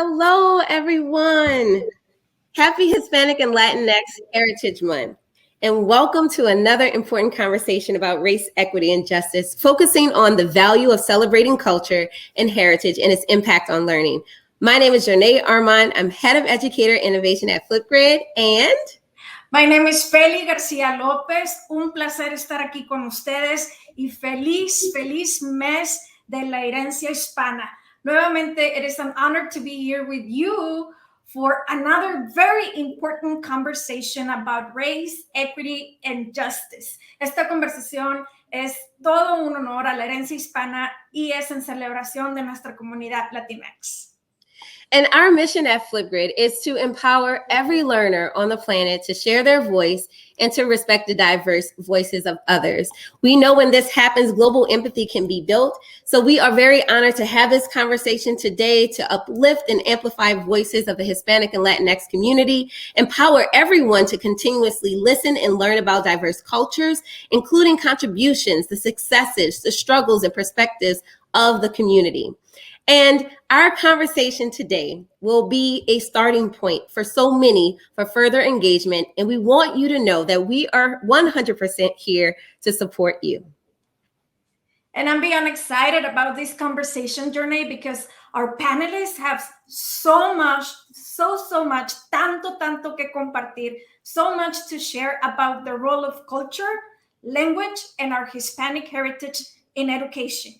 Hello, everyone. Happy Hispanic and Latinx Heritage Month. And welcome to another important conversation about race, equity, and justice, focusing on the value of celebrating culture and heritage and its impact on learning. My name is Janae Armand. I'm Head of Educator Innovation at Flipgrid. And my name is Feli García López. Un placer estar aquí con ustedes y feliz mes de la herencia hispana. Nuevamente, it is an honor to be here with you for another very important conversation about race, equity, and justice. Esta conversación es todo un honor a la herencia hispana y es en celebración de nuestra comunidad Latinx. And our mission at Flipgrid is to empower every learner on the planet to share their voice and to respect the diverse voices of others. We know when this happens, global empathy can be built. So we are very honored to have this conversation today to uplift and amplify voices of the Hispanic and Latinx community, empower everyone to continuously listen and learn about diverse cultures, including contributions, the successes, the struggles, and perspectives of the community. And our conversation today will be a starting point for so many for further engagement. And we want you to know that we are 100% here to support you. And I'm beyond excited about this conversation journey because our panelists have so much, tanto que compartir, so much to share about the role of culture, language, and our Hispanic heritage in education.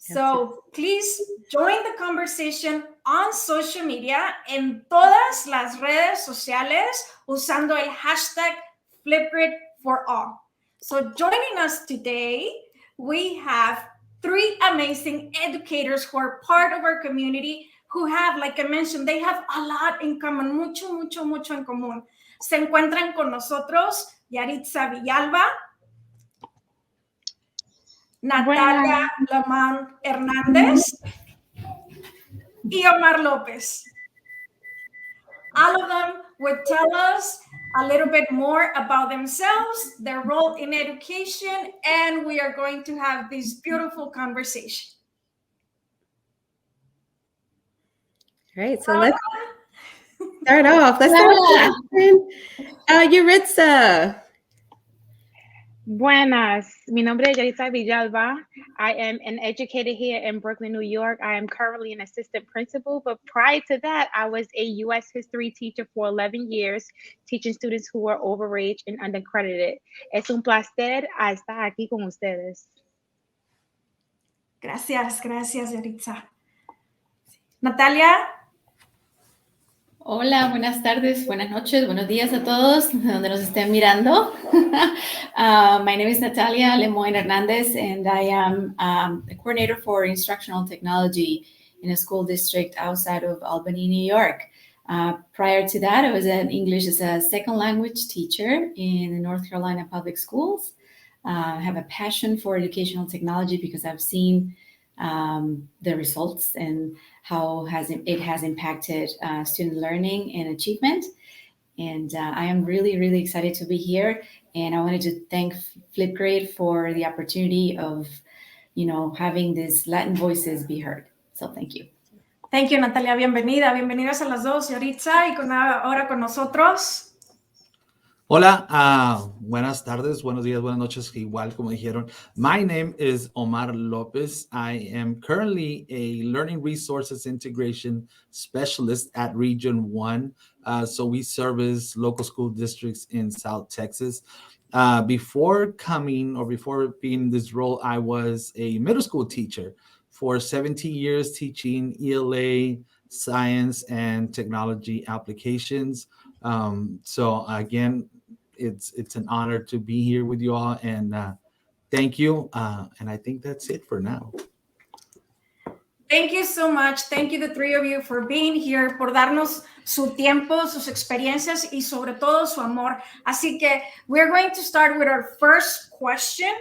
So please join the conversation on social media en todas las redes sociales usando el hashtag FlipGridForAll. So joining us today, we have three amazing educators who are part of our community who have, like I mentioned, they have a lot in common, mucho en común. Se encuentran con nosotros Yaritza Villalba, Natalia LeMoyne Hernandez y Omar López. All of them would tell us a little bit more about themselves, their role in education, and we are going to have this beautiful conversation. Great, so let's start off. Let's start with Yaritza. Buenas, mi nombre es Yaritza Villalba. I am an educator here in Brooklyn, New York. I am currently an assistant principal, but prior to that, I was a U.S. history teacher for 11 years, teaching students who were overage and undercredited. Es un placer estar aquí con ustedes. Gracias, Yaritza. Natalia. Hola, buenas tardes, buenas noches, buenos días a todos, donde nos estén mirando. My name is Natalia LeMoyne Hernandez, and I am the coordinator for instructional technology in a school district outside of Albany, New York. Prior to that, I was an English as a second language teacher in the North Carolina public schools. I have a passion for educational technology because I've seen the results and how it has impacted student learning and achievement. And I am really excited to be here. And I wanted to thank Flipgrid for the opportunity of, having these Latin voices be heard. So thank you. Thank you, Natalia. Bienvenidas a las dos, Yaritza, y ahora con nosotros. Hola, buenas tardes, buenos días, buenas noches, igual como dijeron. My name is Omar López. I am currently a Learning Resources Integration Specialist at Region 1. So we service local school districts in South Texas. Before being in this role, I was a middle school teacher for 17 years teaching ELA, science, and technology applications. So again, it's an honor to be here with you all, and thank you. And I think that's it for now. Thank you so much. Thank you, the three of you, for being here, por darnos su tiempo, sus experiencias, y sobre todo su amor. Así que we're going to start with our first question.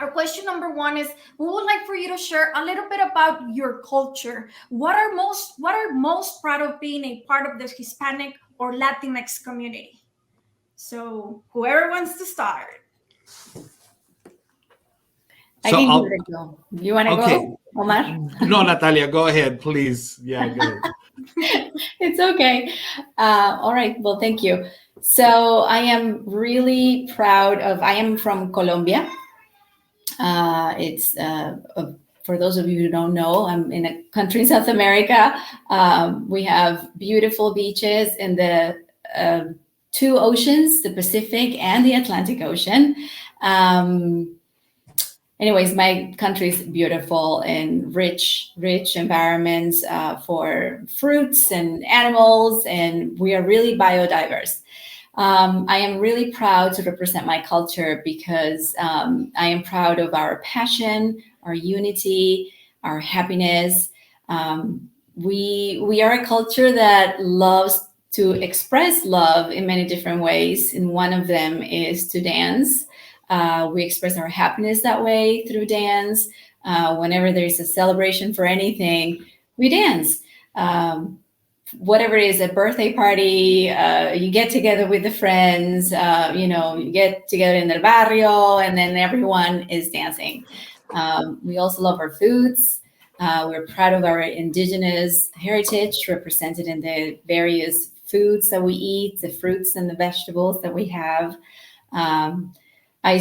Our question number one is, we would like for you to share a little bit about your culture. What are most proud of being a part of the Hispanic or Latinx community? So whoever wants to start. I So can I'll, give it a go. You want to okay. go, Omar? No, Natalia, go ahead, please. Yeah, go ahead. It's okay. All right. Well, thank you. So I am really proud of, I am from Colombia. For those of you who don't know, I'm in a country in South America. We have beautiful beaches in the two oceans, the Pacific and the Atlantic Ocean. Anyways, my country is beautiful and rich environments for fruits and animals, and we are really biodiverse. I am really proud to represent my culture because I am proud of our passion, our unity, our happiness. We are a culture that loves to express love in many different ways, and one of them is to dance. We express our happiness that way through dance. Whenever there's a celebration for anything, we dance. Whatever it is, a birthday party, you get together with the friends, you get together in the barrio, and then everyone is dancing. We also love our foods. We're proud of our indigenous heritage represented in the various foods that we eat, the fruits and the vegetables that we have. I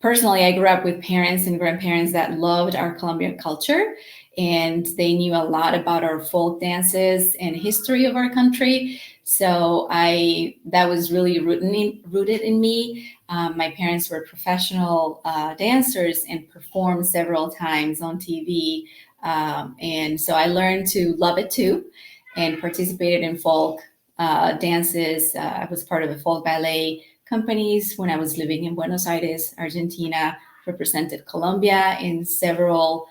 grew up with parents and grandparents that loved our Colombian culture, and they knew a lot about our folk dances and history of our country. So that was really rooted in me. My parents were professional dancers and performed several times on TV. And so I learned to love it too, and participated in folk dances. I was part of the folk ballet companies when I was living in Buenos Aires, Argentina, represented Colombia in several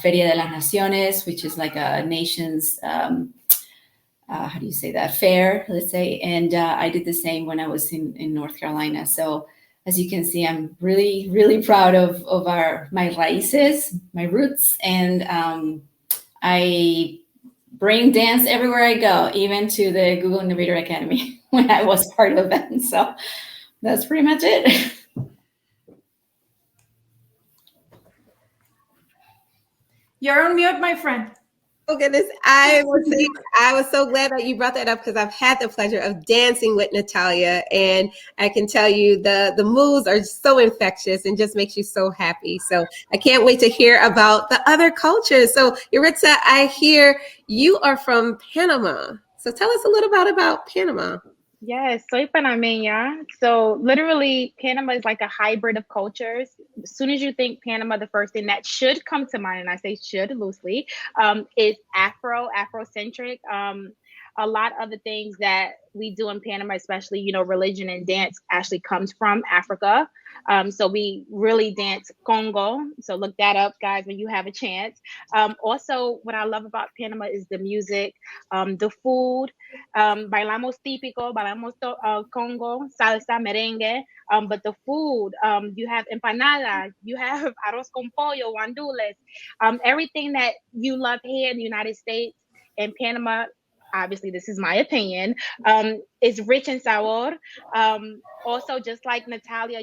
Feria de las Naciones, which is like a nation's, how do you say that, fair, let's say. And I did the same when I was in North Carolina. So as you can see, I'm really, really proud of my raíces, my roots. And I bring dance everywhere I go, even to the Google Innovator Academy when I was part of them. So that's pretty much it. You're on mute, my friend. Oh goodness, I was so glad that you brought that up because I've had the pleasure of dancing with Natalia, and I can tell you the moves are so infectious and just makes you so happy. So I can't wait to hear about the other cultures. So Yaritza, I hear you are from Panama. So tell us a little bit about Panama. Yes, soy panameña. So literally, Panama is like a hybrid of cultures. As soon as you think Panama, the first thing that should come to mind, and I say should loosely, is Afrocentric. A lot of the things that we do in Panama, especially, religion and dance, actually comes from Africa. So we really dance Congo. So look that up, guys, when you have a chance. Also, what I love about Panama is the music, the food. Bailamos típico, bailamos Congo, salsa, merengue. But the food, you have empanada, you have arroz con pollo, guandules, everything that you love here in the United States and Panama. Obviously, this is my opinion, is rich in sabor. Also, just like Natalia,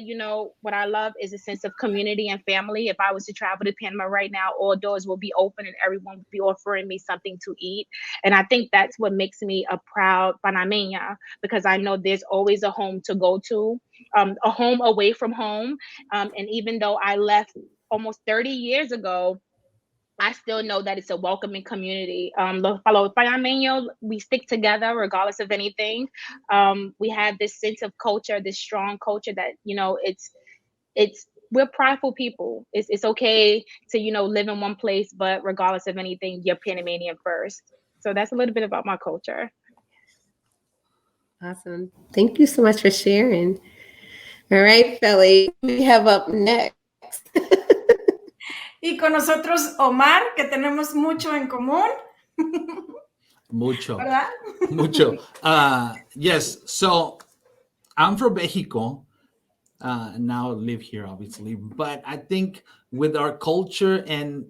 what I love is a sense of community and family. If I was to travel to Panama right now, all doors will be open and everyone will be offering me something to eat. And I think that's what makes me a proud Panameña, because I know there's always a home to go to, a home away from home. And even though I left almost 30 years ago, I still know that it's a welcoming community. Los Panameños, we stick together regardless of anything. We have this sense of culture, this strong culture that, we're prideful people. It's okay to, live in one place, but regardless of anything, you're Panamanian first. So that's a little bit about my culture. Awesome. Thank you so much for sharing. All right, Feli, we have up next. Y con nosotros Omar, que tenemos mucho en común. Mucho. ¿Verdad? Mucho. Yes, so I'm from Mexico. Now live here, obviously. But I think with our culture and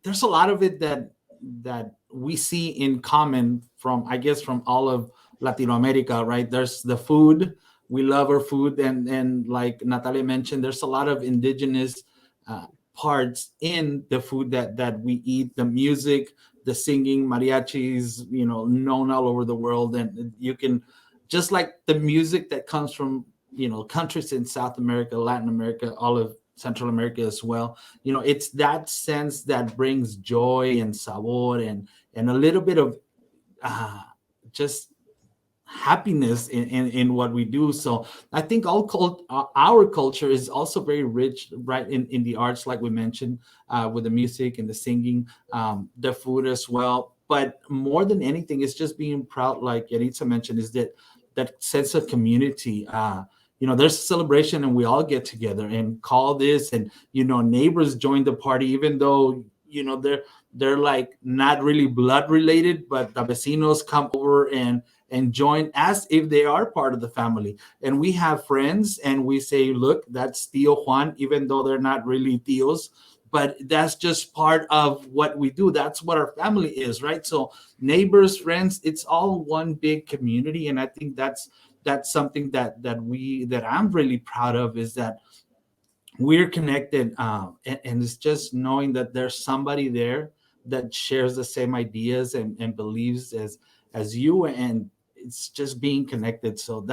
there's a lot of it that we see in common from all of Latin America, right? There's the food. We love our food. And like Natalia mentioned, there's a lot of indigenous parts in the food that we eat, the music, the singing, mariachis, known all over the world. And you can, just like the music that comes from, countries in South America, Latin America, all of Central America as well. It's that sense that brings joy and sabor and a little bit of just happiness in what we do. So I think our culture is also very rich, right, in the arts, like we mentioned, with the music and the singing, the food as well. But more than anything, it's just being proud, like Yaritza mentioned, is that sense of community. There's a celebration and we all get together and call this, and neighbors join the party, even though they're like not really blood related, but the vecinos come over and join as if they are part of the family. And we have friends and we say, look, that's Tío Juan, even though they're not really tíos, but that's just part of what we do. That's what our family is, right? So neighbors, friends, it's all one big community. And I think that's something that I'm really proud of, is that we're connected, and it's just knowing that there's somebody there that shares the same ideas and believes as you, and it's just being connected. So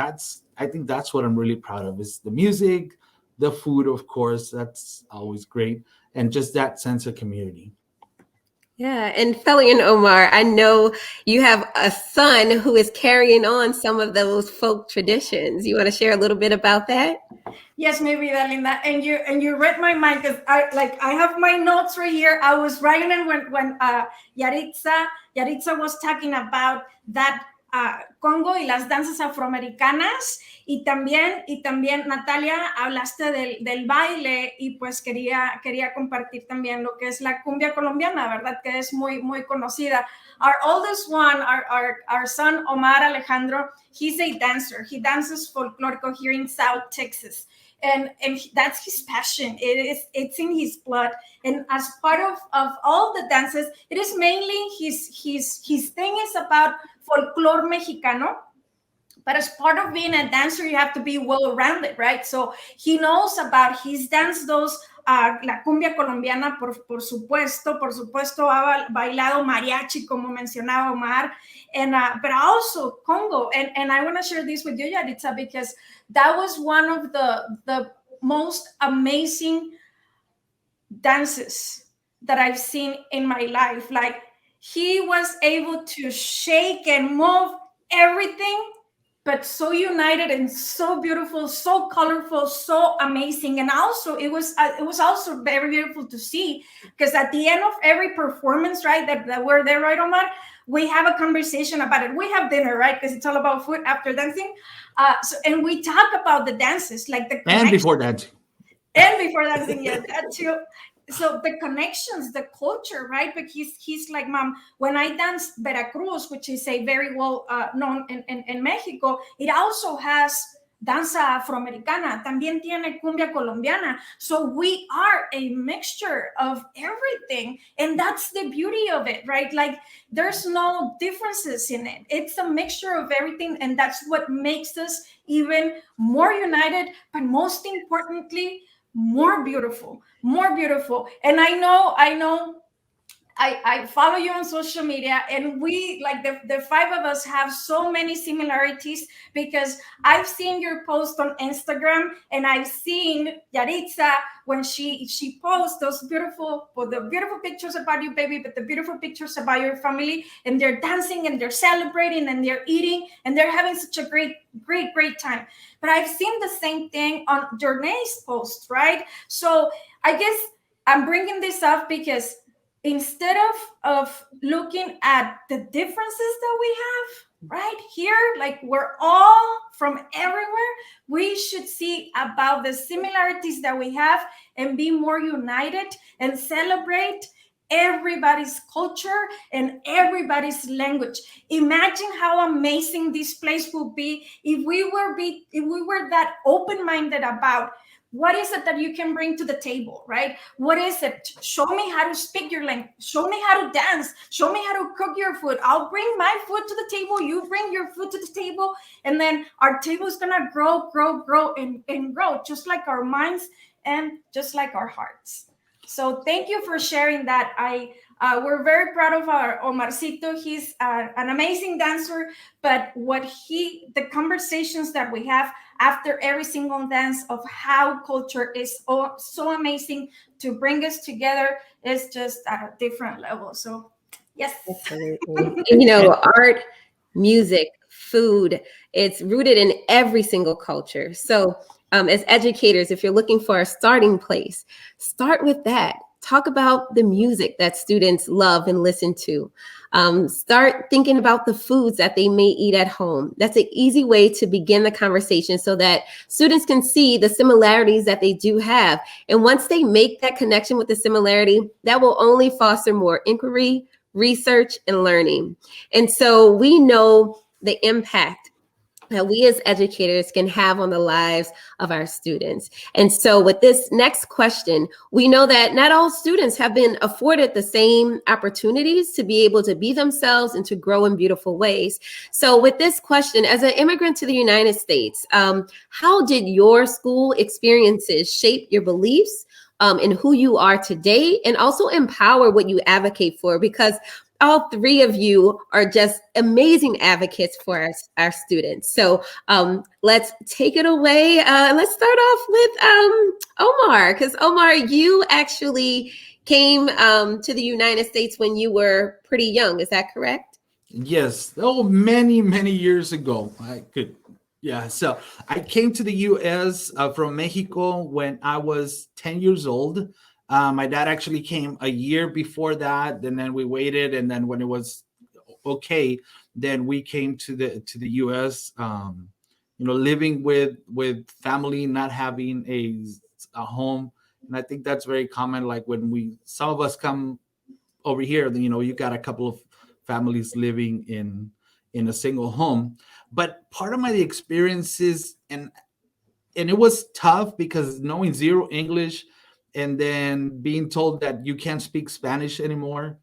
I think that's what I'm really proud of, is the music, the food, of course, that's always great, and just that sense of community. Yeah, and Feli and Omar, I know you have a son who is carrying on some of those folk traditions. You want to share a little bit about that? Yes, maybe Linda, and you read my mind, because I have my notes right here. I was writing it when Yaritza was talking about that Congo y las danzas afroamericanas, y también Natalia, hablaste del baile, y pues quería compartir también lo que es la cumbia colombiana, verdad, que es muy conocida. Our oldest one, our son Omar Alejandro, he's a dancer. He dances folklorico here in South Texas. And that's his passion. It's in his blood. And as part of all the dances, it is mainly his thing is about folklore mexicano. But as part of being a dancer, you have to be well-rounded, right? So he knows about his dance, la cumbia colombiana, por supuesto, ha bailado mariachi, como mencionaba Omar, and but also Congo. And I want to share this with you, Yaritza, because that was one of the most amazing dances that I've seen in my life. Like, he was able to shake and move everything, but so united and so beautiful, so colorful, so amazing. And also it was also very beautiful to see, because at the end of every performance, right, that we're there, right, Omar, we have a conversation about it. We have dinner, right, because it's all about food after dancing. And we talk about the dances, like the and before dancing. Yeah, that too. So the connections, the culture, right? But he's like, Mom, when I dance Veracruz, which is a very well known in Mexico, it also has danza afroamericana, también tiene cumbia colombiana. So we are a mixture of everything. And that's the beauty of it, right? Like, there's no differences in it. It's a mixture of everything. And that's what makes us even more united, but most importantly, more beautiful. And I know I follow you on social media, and we, like, the five of us, have so many similarities, because I've seen your post on Instagram, and I've seen Yaritza when she posts those beautiful pictures about you, baby, but the beautiful pictures about your family, and they're dancing and they're celebrating and they're eating and they're having such a great time. But I've seen the same thing on Journey's post, right? So I guess I'm bringing this up because instead of looking at the differences that we have right here, like, we're all from everywhere, we should see about the similarities that we have and be more united and celebrate everybody's culture and everybody's language. Imagine how amazing this place would be if we were that open-minded about what is it that you can bring to the table, right? What is it? Show me how to speak your language. Show me how to dance. Show me how to cook your food. I'll bring my food to the table. You bring your food to the table. And then our table is going to grow and grow, just like our minds and just like our hearts. So thank you for sharing that. We're very proud of our Omarcito. He's an amazing dancer, but the conversations that we have after every single dance of how culture is so amazing to bring us together is just at a different level. So yes. Absolutely. And, art, music, food, it's rooted in every single culture. So as educators, if you're looking for a starting place, start with that. Talk about the music that students love and listen to. Start thinking about the foods that they may eat at home. That's an easy way to begin the conversation so that students can see the similarities that they do have. And once they make that connection with the similarity, that will only foster more inquiry, research, and learning. And so we know the impact that we as educators can have on the lives of our students. And so with this next question, we know that not all students have been afforded the same opportunities to be able to be themselves and to grow in beautiful ways. So with this question, as an immigrant to the United States, how did your school experiences shape your beliefs in who you are today, and also empower what you advocate for? Because all three of you are just amazing advocates for our students. So let's take it away. Let's start off with Omar, because Omar, you actually came to the United States when you were pretty young. Is that correct? Yes. Oh, many, many years ago. Yeah. So I came to the U.S. From Mexico when I was 10 years old. My dad actually came a year before that, and then we waited, and then when it was okay, then we came to the U.S. Living with family, not having a home, and I think that's very common. Like when some of us come over here, you got a couple of families living in a single home. But part of my experiences, and it was tough because knowing zero English and then being told that you can't speak Spanish anymore,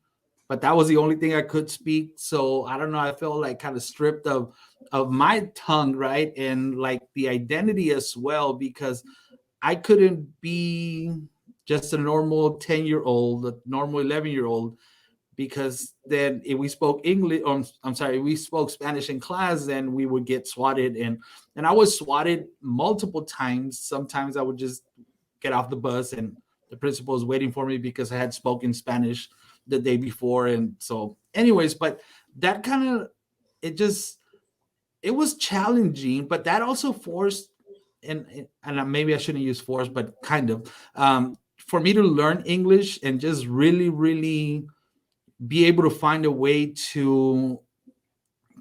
but that was the only thing I could speak. So I don't know, I felt like kind of stripped of my tongue, right? And like the identity as well, because I couldn't be just a normal 10-year-old, a normal 11-year-old, because then if we spoke English, I'm sorry, we spoke Spanish in class, then we would get swatted. And I was swatted multiple times. Sometimes I would just get off the bus and the principal was waiting for me because I had spoken Spanish the day before. And so anyways, but that kind of, it was challenging, but that also forced, and maybe I shouldn't use force, but kind of, for me to learn English and just really, really be able to find a way to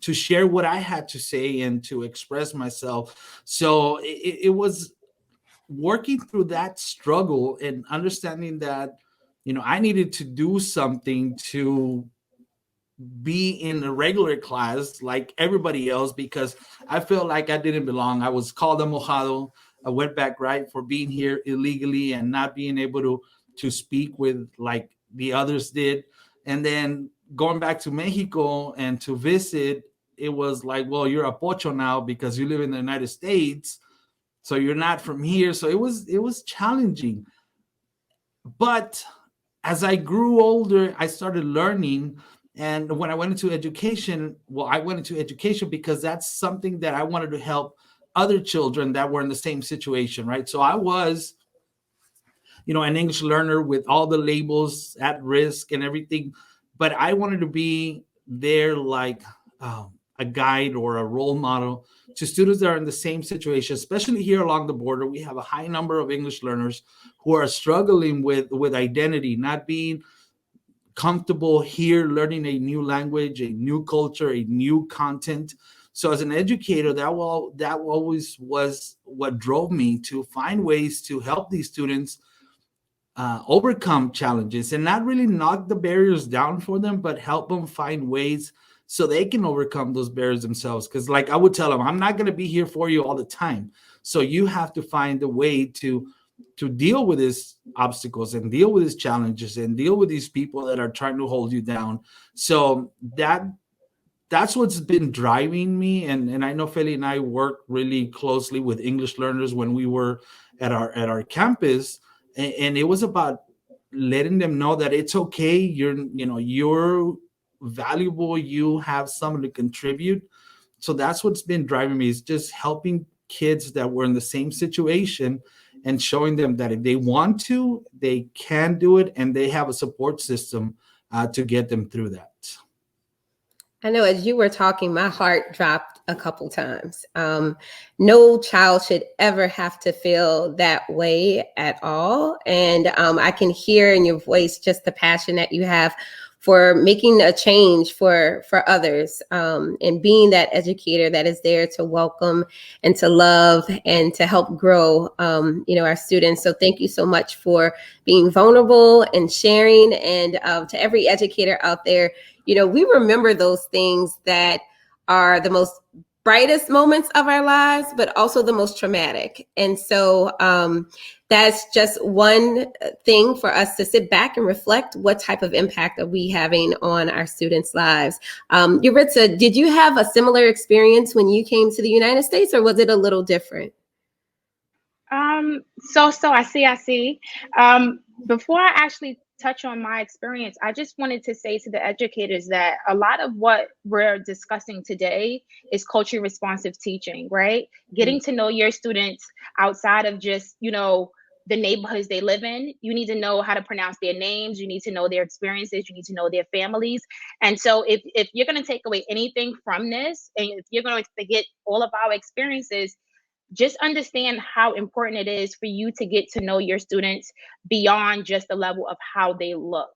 share what I had to say and to express myself. So it was working through that struggle and understanding that, I needed to do something to be in a regular class like everybody else, because I felt like I didn't belong. I was called a mojado, a wetback, right, for being here illegally and not being able to speak with like the others did. And then going back to Mexico and to visit, it was like, well, you're a pocho now because you live in the United States, so you're not from here. So it was challenging. But as I grew older, I started learning. And when I went into education, well, I went into education because that's something that I wanted to help other children that were in the same situation, right? So I was, an English learner with all the labels at risk and everything, but I wanted to be there like a guide or a role model to students that are in the same situation, especially here along the border. We have a high number of English learners who are struggling with identity, not being comfortable here, learning a new language, a new culture, a new content. So as an educator, that always was what drove me to find ways to help these students overcome challenges and not really knock the barriers down for them, but help them find ways so they can overcome those barriers themselves. Because like I would tell them, I'm not going to be here for you all the time. So you have to find a way to deal with these obstacles and deal with these challenges and deal with these people that are trying to hold you down. So that's what's been driving me. And I know Feli and I work really closely with English learners when we were at our campus. And it was about letting them know that it's okay. You're valuable. You have something to contribute. So that's what's been driving me, is just helping kids that were in the same situation and showing them that if they want to, they can do it, and they have a support system to get them through that. I know as you were talking, my heart dropped a couple times. No child should ever have to feel that way at all. And I can hear in your voice just the passion that you have for making a change for others, and being that educator that is there to welcome and to love and to help grow, our students. So thank you so much for being vulnerable and sharing. And to every educator out there, we remember those things that are the most brightest moments of our lives, but also the most traumatic. And so that's just one thing for us to sit back and reflect. What type of impact are we having on our students' lives? Yaritza, did you have a similar experience when you came to the United States, or was it a little different? So I see. Before I actually touch on my experience, I just wanted to say to the educators that a lot of what we're discussing today is culturally responsive teaching, right? Getting to know your students outside of just, the neighborhoods they live in. You need to know how to pronounce their names. You need to know their experiences. You need to know their families. And so if you're going to take away anything from this, and if you're going to get all of our experiences, just understand how important it is for you to get to know your students beyond just the level of how they look.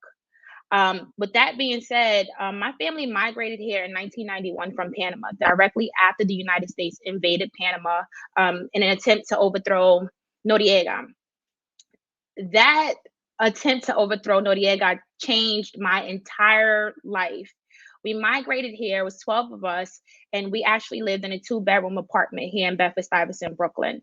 With that being said, my family migrated here in 1991 from Panama, directly after the United States invaded Panama in an attempt to overthrow Noriega. That attempt to overthrow Noriega changed my entire life. We migrated here, it was 12 of us, and we actually lived in a 2-bedroom apartment here in Bedford-Stuyvesant, Brooklyn.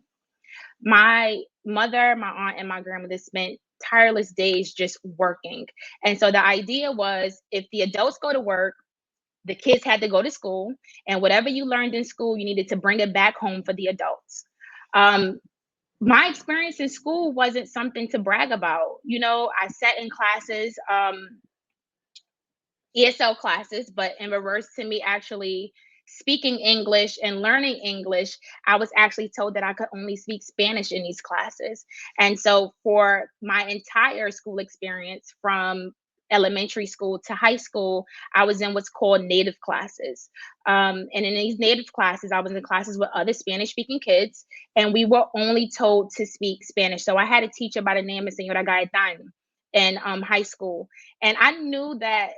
My mother, my aunt, and my grandmother spent tireless days just working. And so the idea was, if the adults go to work, the kids had to go to school, and whatever you learned in school, you needed to bring it back home for the adults. My experience in school wasn't something to brag about. I sat in classes, ESL classes, but in reverse to me actually speaking English and learning English, I was actually told that I could only speak Spanish in these classes. And so for my entire school experience, from elementary school to high school, I was in what's called native classes. And in these native classes, I was in classes with other Spanish speaking kids, and we were only told to speak Spanish. So I had a teacher by the name of Señora Gaetan in high school. And I knew that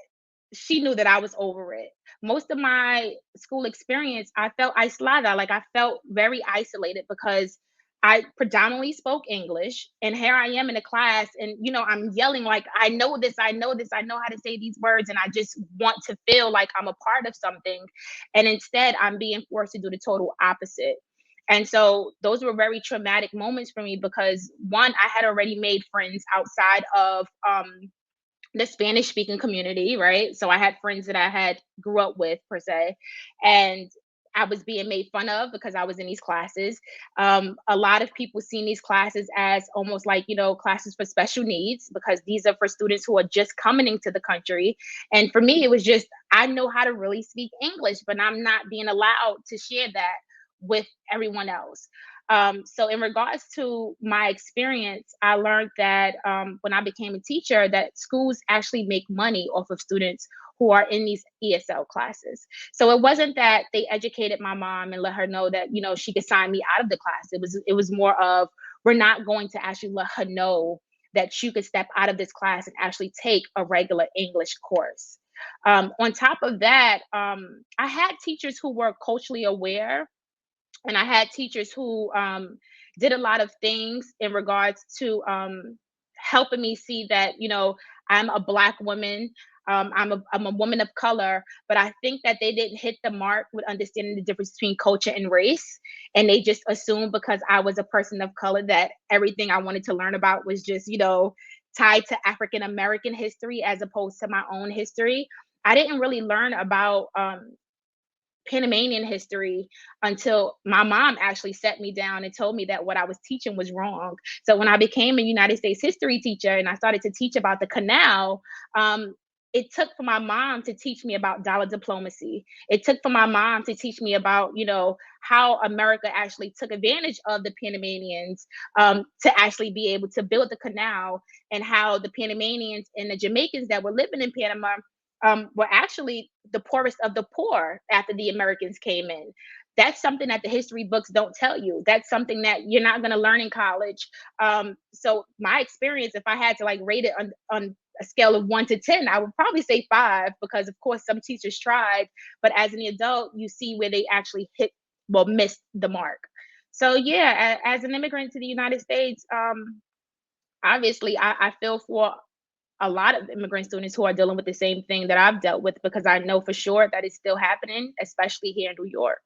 she knew that I was over it. Most of my school experience, I felt aislada, like I felt very isolated, because I predominantly spoke English, and here I am in a class, and I'm yelling like, I know this, I know how to say these words, and I just want to feel like I'm a part of something, and instead I'm being forced to do the total opposite. And so those were very traumatic moments for me, because one, I had already made friends outside of the Spanish speaking community, right? So I had friends that I had grew up with, per se, and I was being made fun of because I was in these classes. A lot of people seen these classes as almost like, classes for special needs, because these are for students who are just coming into the country. And for me, it was just, I know how to really speak English, but I'm not being allowed to share that with everyone else. So in regards to my experience, I learned that when I became a teacher, that schools actually make money off of students who are in these ESL classes. So it wasn't that they educated my mom and let her know that, she could sign me out of the class. It was more of, we're not going to actually let her know that you could step out of this class and actually take a regular English course. On top of that, I had teachers who were culturally aware, and I had teachers who did a lot of things in regards to helping me see that, I'm a Black woman, I'm a woman of color, but I think that they didn't hit the mark with understanding the difference between culture and race. And they just assumed because I was a person of color that everything I wanted to learn about was just, tied to African American history as opposed to my own history. I didn't really learn about Panamanian history until my mom actually set me down and told me that what I was teaching was wrong. So when I became a United States history teacher and I started to teach about the canal, it took for my mom to teach me about dollar diplomacy. It took for my mom to teach me about, how America actually took advantage of the Panamanians to actually be able to build the canal, and how the Panamanians and the Jamaicans that were living in Panama were actually the poorest of the poor after the Americans came in. That's something that the history books don't tell you. That's something that you're not going to learn in college. So my experience, if I had to rate it on a scale of 1 to 10, I would probably say 5, because of course some teachers tried, but as an adult, you see where they actually missed the mark. So yeah, as an immigrant to the United States, obviously I feel for a lot of immigrant students who are dealing with the same thing that I've dealt with, because I know for sure that it's still happening, especially here in New York.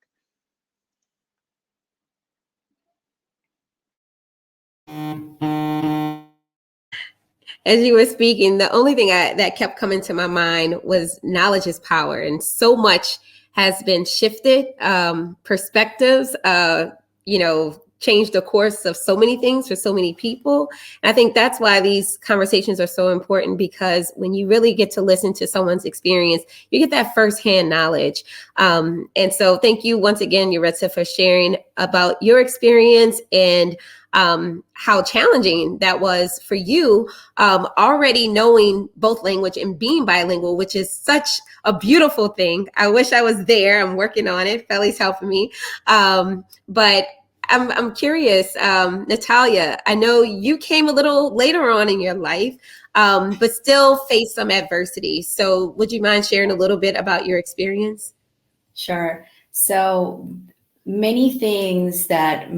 As you were speaking, the only thing that kept coming to my mind was knowledge is power. And so much has been shifted, perspectives, changed the course of so many things for so many people. And I think that's why these conversations are so important, because when you really get to listen to someone's experience, you get that firsthand knowledge. And so thank you once again, Yaritza, for sharing about your experience and how challenging that was for you, already knowing both language and being bilingual, which is such a beautiful thing. I wish I was there. I'm working on it. Felly's helping me. But I'm curious, Natalia, I know you came a little later on in your life, but still faced some adversity. So would you mind sharing a little bit about your experience? Sure. So many things that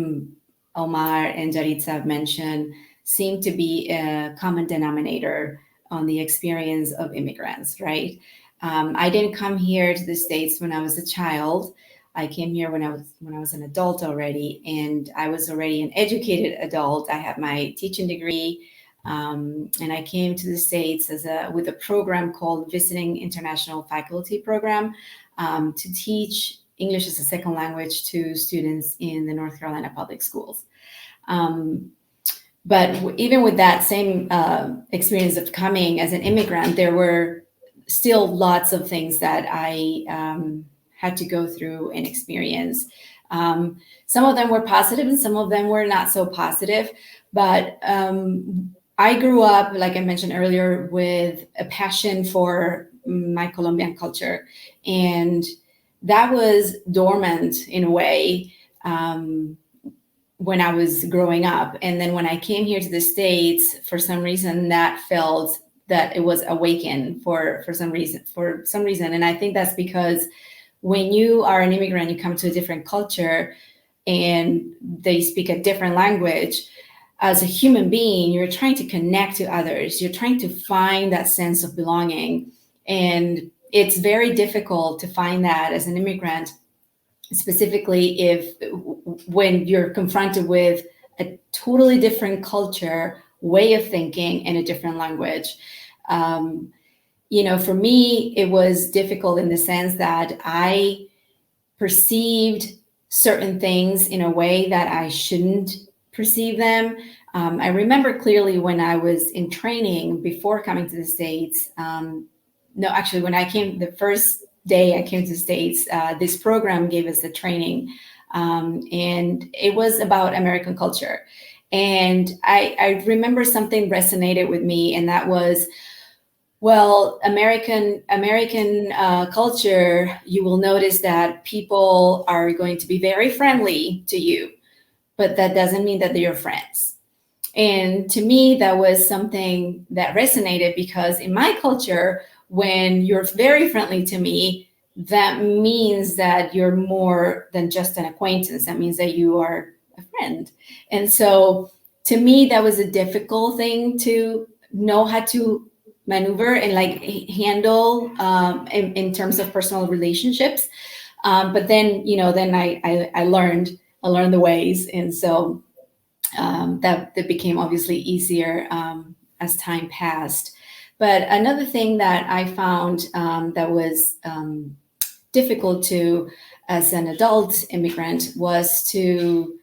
Omar and Yaritza have mentioned seem to be a common denominator on the experience of immigrants, right? I didn't come here to the States when I was a child. I came here when I was an adult already, and I was already an educated adult. I had my teaching degree, and I came to the States with a program called Visiting International Faculty Program to teach English as a second language to students in the North Carolina public schools. But even with that same experience of coming as an immigrant, there were still lots of things that I had to go through and experience. Some of them were positive and some of them were not so positive. But I grew up, like I mentioned earlier, with a passion for my Colombian culture. And that was dormant in a way when I was growing up. And then when I came here to the States, for some reason, that felt that it was awakened for some reason. And I think that's because when you are an immigrant, you come to a different culture and they speak a different language. As a human being, you're trying to connect to others. You're trying to find that sense of belonging. And it's very difficult to find that as an immigrant, specifically when you're confronted with a totally different culture, way of thinking, and a different language. For me, it was difficult in the sense that I perceived certain things in a way that I shouldn't perceive them. I remember clearly when I was in training before coming to the States. When I came, the first day I came to the States, this program gave us the training, and it was about American culture. And I remember something resonated with me, and that was, well, American culture, you will notice that people are going to be very friendly to you, but that doesn't mean that they're your friends. And to me, that was something that resonated, because in my culture, when you're very friendly to me, that means that you're more than just an acquaintance. That means that you are a friend. And so to me, that was a difficult thing to know how to maneuver and handle in terms of personal relationships. But then I learned the ways. And so that became obviously easier as time passed. But another thing that I found that was difficult to, as an adult immigrant, was to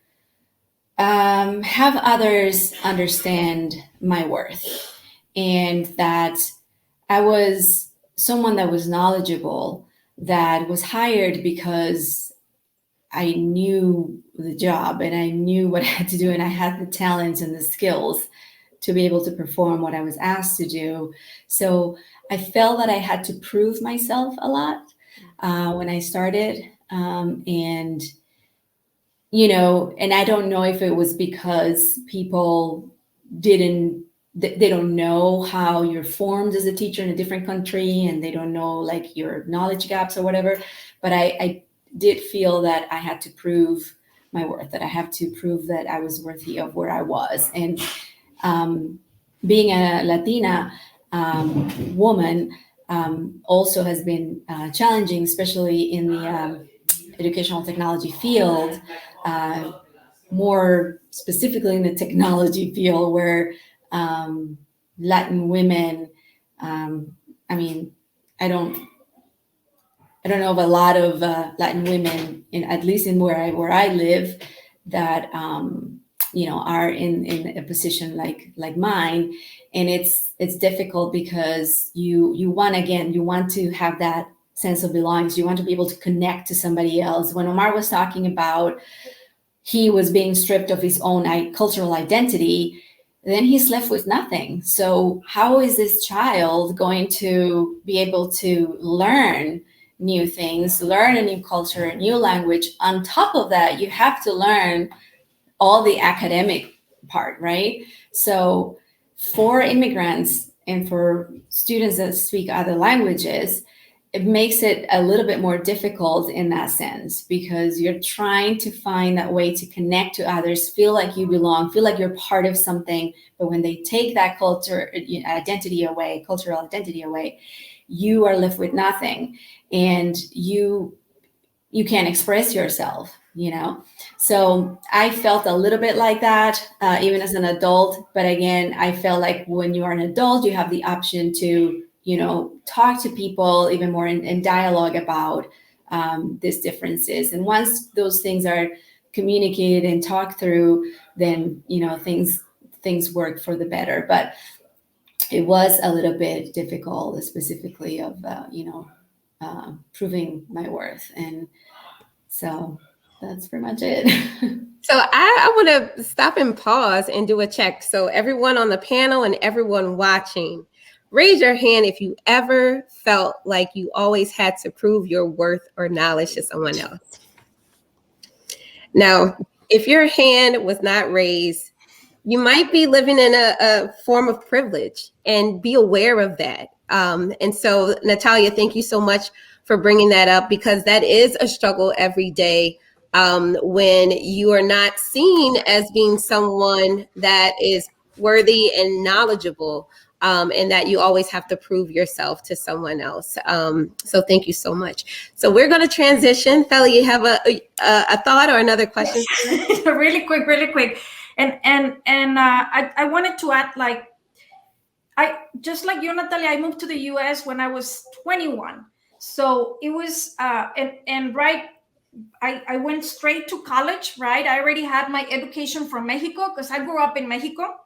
have others understand my worth, and that I was someone that was knowledgeable, that was hired because I knew the job and I knew what I had to do, and I had the talents and the skills to be able to perform what I was asked to do. So I felt that I had to prove myself a lot when I started. And, you know, and I don't know if it was because people they don't know how you're formed as a teacher in a different country, and they don't know like your knowledge gaps or whatever. But I did feel that I had to prove my worth, that I have to prove that I was worthy of where I was. And being a Latina woman also has been challenging, especially in the educational technology field, more specifically in the technology field, where Latin women, I mean, I don't know of a lot of Latin women, at least in where I live, that you know, are in a position like mine. And it's difficult because you want to have that sense of belonging. You want to be able to connect to somebody else. When Omar was talking about he was being stripped of his own cultural identity, then he's left with nothing. So how is this child going to be able to learn new things, learn a new culture, a new language? On top of that, you have to learn all the academic part, right? So for immigrants and for students that speak other languages, it makes it a little bit more difficult in that sense, because you're trying to find that way to connect to others, feel like you belong, feel like you're part of something. But when they take that cultural identity away, you are left with nothing, and you can't express yourself, you know? So I felt a little bit like that, even as an adult. But again, I felt like when you are an adult, you have the option to, you know, talk to people even more in dialogue about these differences. And once those things are communicated and talked through, then, you know, things work for the better. But it was a little bit difficult, specifically of, you know, proving my worth. And so that's pretty much it. So I want to stop and pause and do a check. So everyone on the panel and everyone watching, raise your hand if you ever felt like you always had to prove your worth or knowledge to someone else. Now, if your hand was not raised, you might be living in a form of privilege, and be aware of that. And so, Natalia, thank you so much for bringing that up, because that is a struggle every day when you are not seen as being someone that is worthy and knowledgeable, and that you always have to prove yourself to someone else. So thank you so much. So we're going to transition. Feli, you have a thought or another question? Yes. Really quick. And I wanted to add, like, I just like you, Natalia, I moved to the US when I was 21. So it was and right, I went straight to college, right? I already had my education from Mexico because I grew up in Mexico,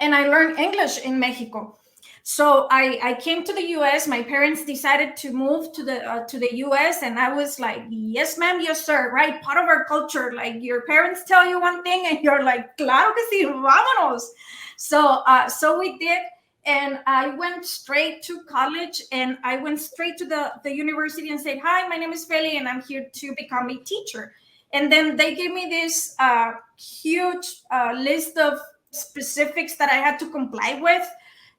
and I learned English in Mexico. So I came to the US. My parents decided to move to the US, and I was like, yes, ma'am, yes, sir, right? Part of our culture, like your parents tell you one thing, and you're like, claro que sí, vámonos. So we did, and I went straight to college, and I went straight to the university and said, hi, my name is Feli, and I'm here to become a teacher. And then they gave me this huge list of specifics that I had to comply with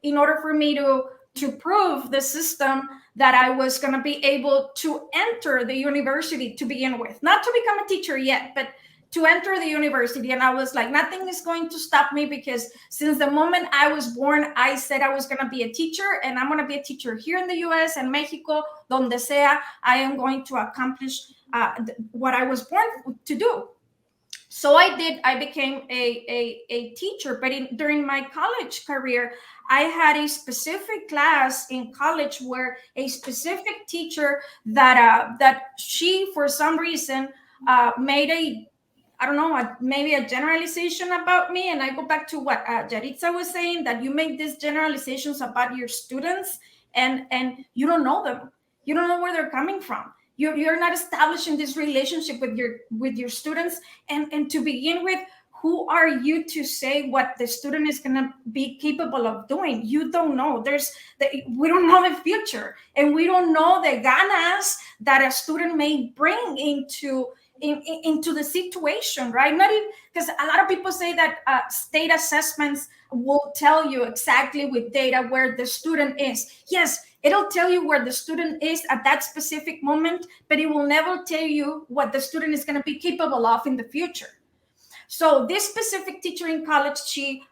in order for me to prove the system that I was going to be able to enter the university to begin with. Not to become a teacher yet, but to enter the university. And I was like, nothing is going to stop me, because since the moment I was born, I said I was going to be a teacher, and I'm going to be a teacher here in the US and Mexico, donde sea. I am going to accomplish what I was born to do. So I became a teacher, but during my college career, I had a specific class in college where a specific teacher that she, for some reason, made I don't know, maybe a generalization about me. And I go back to what Yaritza was saying, that you make these generalizations about your students and you don't know them. You don't know where they're coming from. You're not establishing this relationship with your students. And to begin with, who are you to say what the student is going to be capable of doing? You don't know. We don't know the future, and we don't know the ganas that a student may bring into the situation, right? Not even because a lot of people say that state assessments will tell you exactly with data where the student is. Yes, it'll tell you where the student is at that specific moment, but it will never tell you what the student is going to be capable of in the future. So this specific teacher in college, she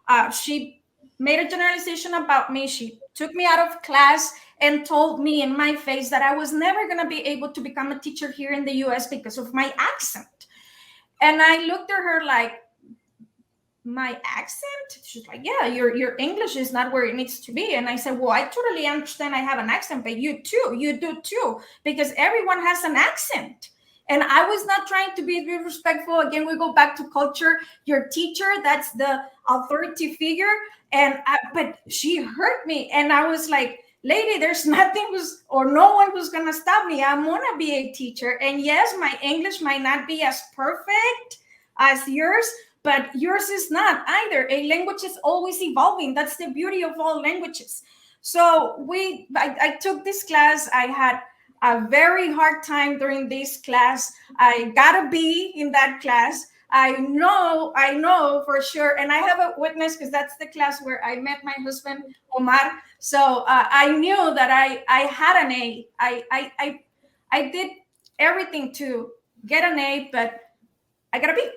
made a generalization about me. She took me out of class and told me in my face that I was never going to be able to become a teacher here in the US because of my accent. And I looked at her like, my accent? She's like, yeah, your English is not where it needs to be. And I said, well, I totally understand I have an accent, but you do too, because everyone has an accent. And I was not trying to be disrespectful. Again, we go back to culture. Your teacher, that's the authority figure. But she hurt me. And I was like, lady, there's nothing or no one who's going to stop me. I'm going to be a teacher. And yes, my English might not be as perfect as yours, but yours is not either. A language is always evolving. That's the beauty of all languages. So I took this class. I had a very hard time during this class. I got a B in that class. I know for sure. And I have a witness because that's the class where I met my husband, Omar. So I knew that I had an A. I did everything to get an A, but I got a B,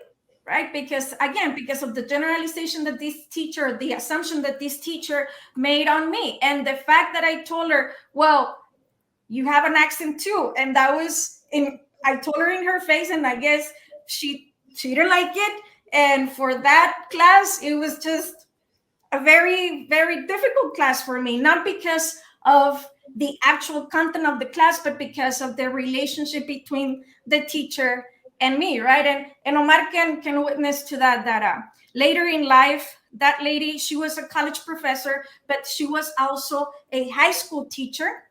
right? Because of the generalization that this teacher, the assumption that this teacher made on me. And the fact that I told her, well, you have an accent too. And I told her in her face, and I guess she didn't like it. And for that class, it was just a very, very difficult class for me, not because of the actual content of the class, but because of the relationship between the teacher and me, right? And Omar can witness to that later in life, that lady, she was a college professor, but she was also a high school teacher.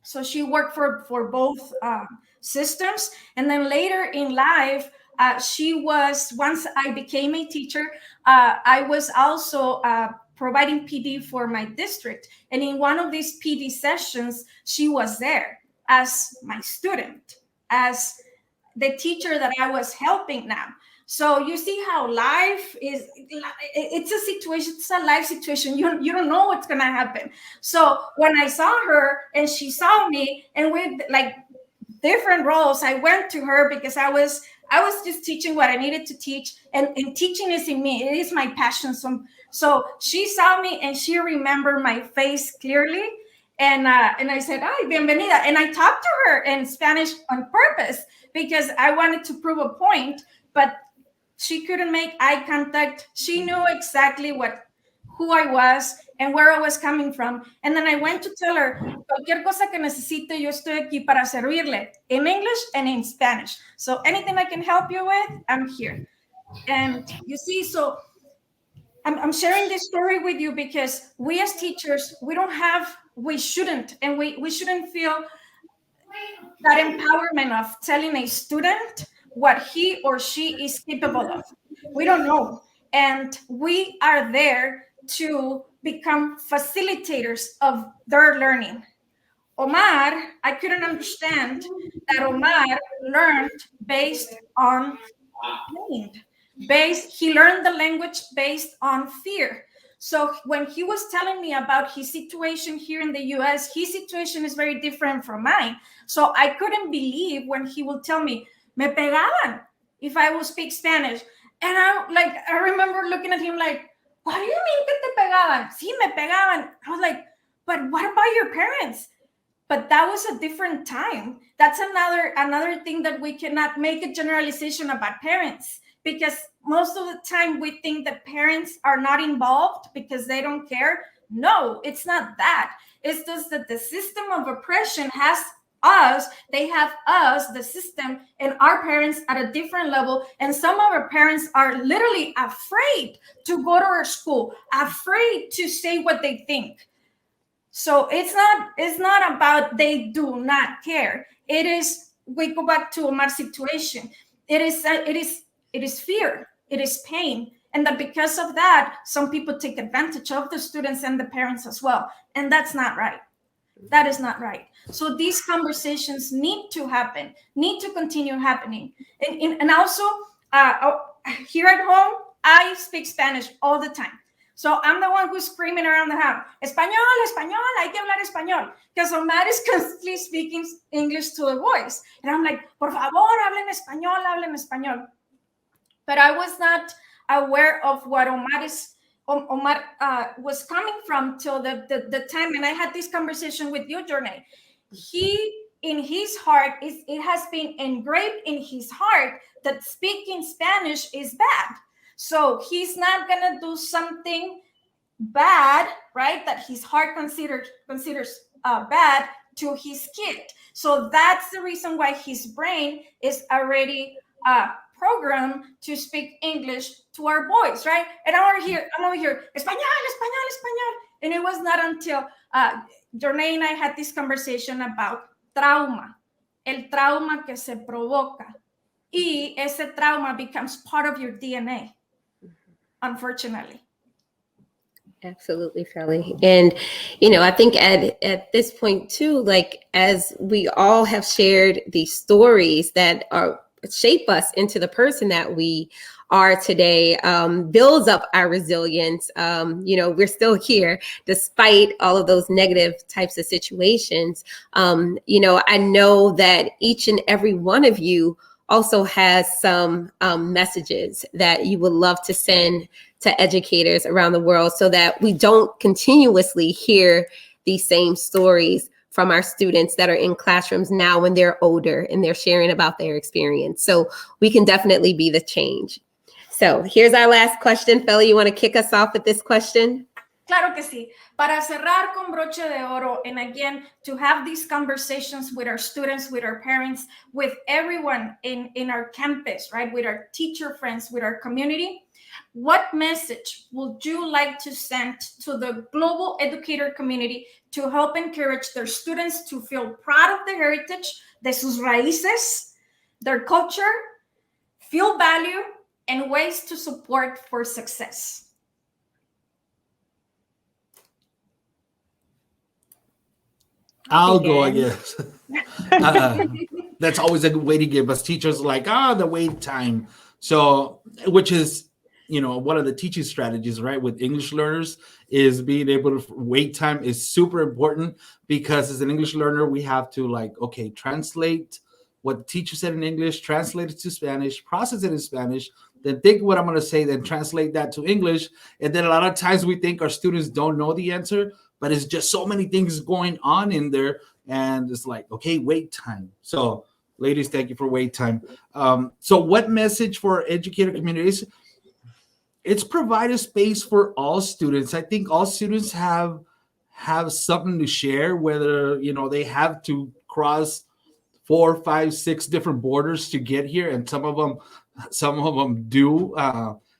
So she worked for both systems. And then later in life, once I became a teacher, I was also providing PD for my district. And in one of these PD sessions, she was there as my student, as the teacher that I was helping now. So you see how life is, it's a situation, it's a life situation. You don't know what's going to happen. So when I saw her and she saw me, and with like different roles, I went to her because I was just teaching what I needed to teach. And teaching is in me. It is my passion. So she saw me and she remembered my face clearly. And I said, ay, bienvenida. And I talked to her in Spanish on purpose because I wanted to prove a point, but she couldn't make eye contact. She knew exactly who I was and where I was coming from. And then I went to tell her, cualquier cosa que necesite, yo estoy aquí para servirle, in English and in Spanish. So anything I can help you with, I'm here. And you see, so I'm sharing this story with you because we as teachers, we shouldn't feel that empowerment of telling a student what he or she is capable of. We don't know. And we are there to become facilitators of their learning. Omar, I couldn't understand that Omar learned based on pain. He learned the language based on fear. So when he was telling me about his situation here in the US, his situation is very different from mine. So I couldn't believe when he would tell me, me pegaban, if I would speak Spanish. And I remember looking at him like, what do you mean que te pegaban? Sí, me pegaban. I was like, but what about your parents? But that was a different time. That's another thing that we cannot make a generalization about parents. because most of the time we think that parents are not involved because they don't care. No, it's not that. It's just that the system of oppression has us, they have us, the system, and our parents at a different level. And some of our parents are literally afraid to go to our school, afraid to say what they think. So it's not about they do not care. It is, we go back to Omar's situation. It is fear, it is pain. And that because of that, some people take advantage of the students and the parents as well. And that's not right. That is not right. So these conversations need to happen, need to continue happening. And also, here at home, I speak Spanish all the time. So I'm the one who's screaming around the house, Español, Español, hay que hablar Español. Because Omar is constantly speaking English to the boys. And I'm like, por favor, hablen Español. But I was not aware of what Omar was coming from till the time, and I had this conversation with you, Jornay. He, in his heart, it has been engraved in his heart that speaking Spanish is bad. So he's not gonna do something bad, right? That his heart considers bad to his kid. So that's the reason why his brain is already programmed to speak English to our boys, right? And I'm over here, Español. And it was not until Jornay and I had this conversation about trauma, el trauma que se provoca. Y ese trauma becomes part of your DNA, unfortunately. Absolutely, Felly. And, I think at this point too, like, as we all have shared these stories that shape us into the person that we are today, builds up our resilience. We're still here despite all of those negative types of situations. I know that each and every one of you also has some messages that you would love to send to educators around the world so that we don't continuously hear these same stories from our students that are in classrooms now when they're older and they're sharing about their experience. So we can definitely be the change. So here's our last question. Felly, you want to kick us off with this question? Claro que sí. Para cerrar con broche de oro, and again, to have these conversations with our students, with our parents, with everyone in our campus, right? With our teacher friends, with our community, what message would you like to send to the global educator community to help encourage their students to feel proud of their heritage, de sus raíces, their culture, feel value, and ways to support for success? I'll go, I guess. That's always a good way to give us teachers like, the wait time. So, which is, one of the teaching strategies, right, with English learners is being able to wait time is super important because as an English learner, we have to translate what the teacher said in English, translate it to Spanish, process it in Spanish, then think what I'm going to say, then translate that to English. And then a lot of times we think our students don't know the answer, but it's just so many things going on in there. And it's like, okay, wait time. So ladies, thank you for wait time. So what message for our educator communities? It's provide a space for all students. I think all students have something to share, whether, they have to cross 4, 5, 6 different borders to get here. And some of them do.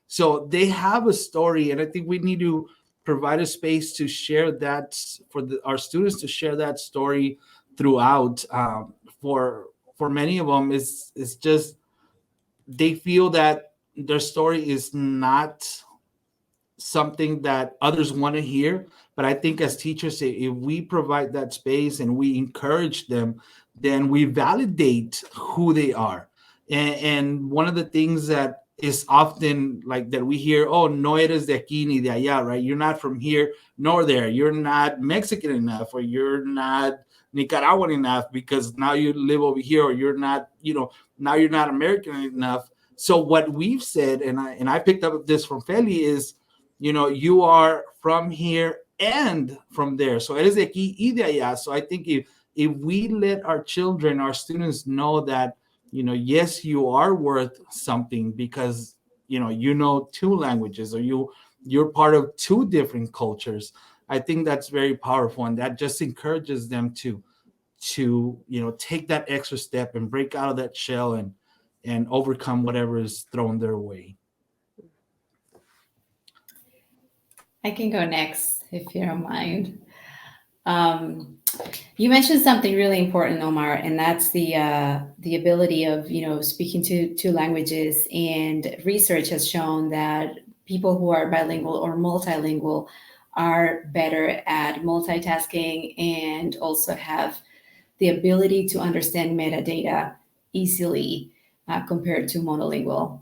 So they have a story. And I think we need to provide a space to share that for our students to share that story throughout. For many of them, it's just they feel that their story is not something that others want to hear. But I think as teachers, if we provide that space and we encourage them, then we validate who they are. And one of the things that is often like that we hear, no eres de aquí ni de allá, right? You're not from here nor there. You're not Mexican enough, or you're not Nicaraguan enough because now you live over here, or you're not, now you're not American enough. So what we've said, and I picked up this from Feli, is, you are from here and from there. So eres de aquí y de allá. So I think if we let our children, our students know that, yes, you are worth something because you know two languages, or you're part of two different cultures. I think that's very powerful, and that just encourages them to take that extra step and break out of that shell and overcome whatever is thrown their way. I can go next if you don't mind. You mentioned something really important, Omar, and that's the ability of speaking two languages. And research has shown that people who are bilingual or multilingual are better at multitasking and also have the ability to understand metadata easily compared to monolingual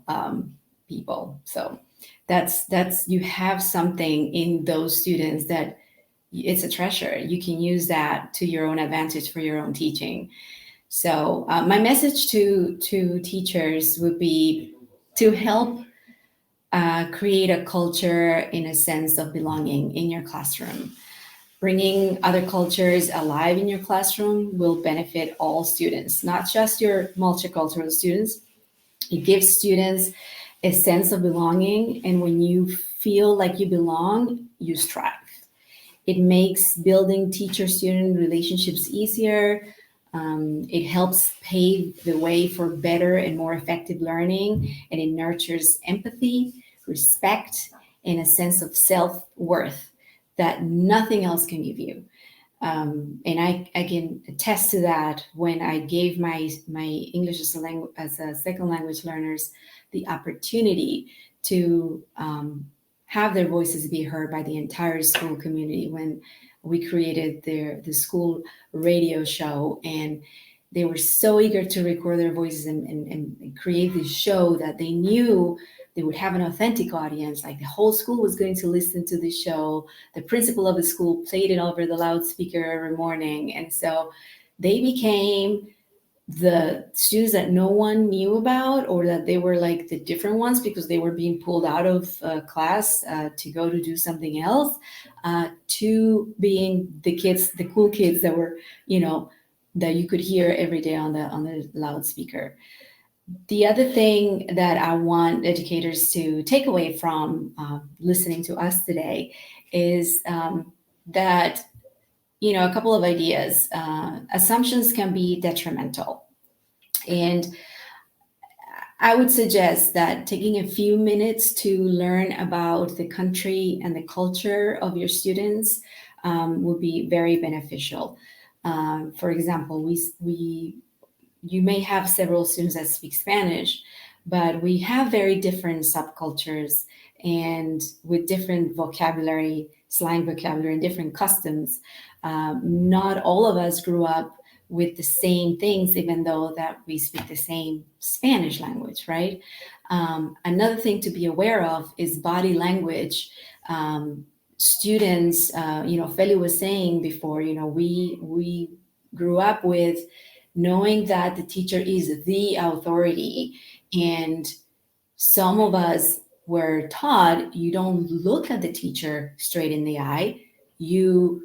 people. So that's you have something in those students that it's a treasure. You can use that to your own advantage for your own teaching. So my message to teachers would be to help create a culture in a sense of belonging in your classroom. Bringing other cultures alive in your classroom will benefit all students, not just your multicultural students. It gives students a sense of belonging, and when you feel like you belong, you strive. It makes building teacher-student relationships easier. It helps pave the way for better and more effective learning, and it nurtures empathy, respect, and a sense of self-worth that nothing else can give you. And I can attest to that when I gave my English as a second language learners the opportunity to have their voices be heard by the entire school community when we created the school radio show. And they were so eager to record their voices and create this show that they knew they would have an authentic audience. Like the whole school was going to listen to the show. The principal of the school played it over the loudspeaker every morning. And so they became the students that no one knew about, or that they were like the different ones because they were being pulled out of class to go to do something else, to being the kids, the cool kids that were, that you could hear every day on the loudspeaker. The other thing that I want educators to take away from listening to us today is that, a couple of ideas. Assumptions can be detrimental. And I would suggest that taking a few minutes to learn about the country and the culture of your students would be very beneficial. For example, you may have several students that speak Spanish, but we have very different subcultures and with different vocabulary, slang vocabulary, and different customs. Not all of us grew up with the same things, even though that we speak the same Spanish language, right? Another thing to be aware of is body language. Students, Feli was saying before, we grew up with knowing that the teacher is the authority. And some of us were taught you don't look at the teacher straight in the eye. You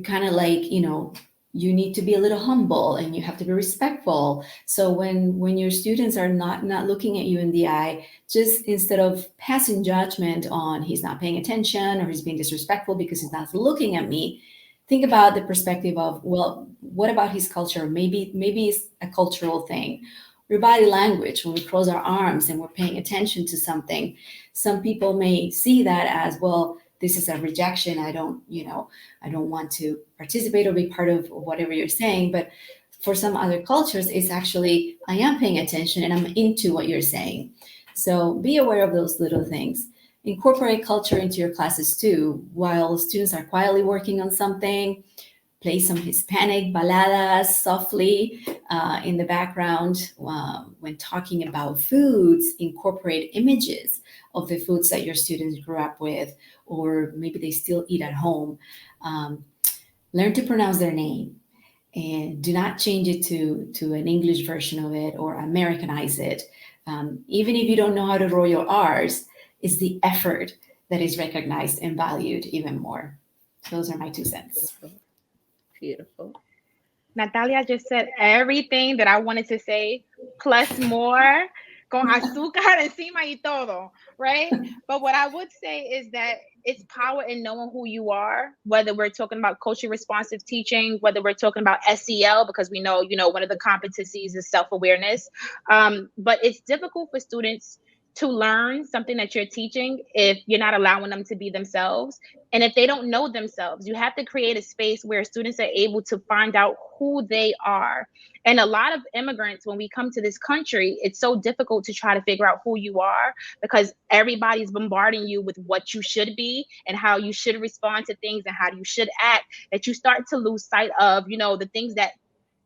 kind of like, you need to be a little humble and you have to be respectful. So when your students are not looking at you in the eye, just instead of passing judgment on he's not paying attention or he's being disrespectful because he's not looking at me, think about the perspective of, well, what about his culture? Maybe it's a cultural thing. Your body language, when we cross our arms and we're paying attention to something, some people may see that as, well, this is a rejection. I don't want to participate or be part of whatever you're saying. But for some other cultures, it's actually, I am paying attention and I'm into what you're saying. So be aware of those little things. Incorporate culture into your classes too. While students are quietly working on something, play some Hispanic baladas softly in the background. When talking about foods, incorporate images of the foods that your students grew up with, or maybe they still eat at home. Learn to pronounce their name, and do not change it to an English version of it or Americanize it. Even if you don't know how to roll your R's, it's the effort that is recognized and valued even more. Those are my 2 cents. Beautiful. Natalia just said everything that I wanted to say, plus more. con azúcar encima y todo, right? But what I would say is that it's power in knowing who you are, whether we're talking about culturally responsive teaching, whether we're talking about SEL, because we know, one of the competencies is self-awareness. But it's difficult for students to learn something that you're teaching if you're not allowing them to be themselves. And if they don't know themselves, you have to create a space where students are able to find out who they are. And a lot of immigrants, when we come to this country, it's so difficult to try to figure out who you are because everybody's bombarding you with what you should be and how you should respond to things and how you should act, that you start to lose sight of, the things that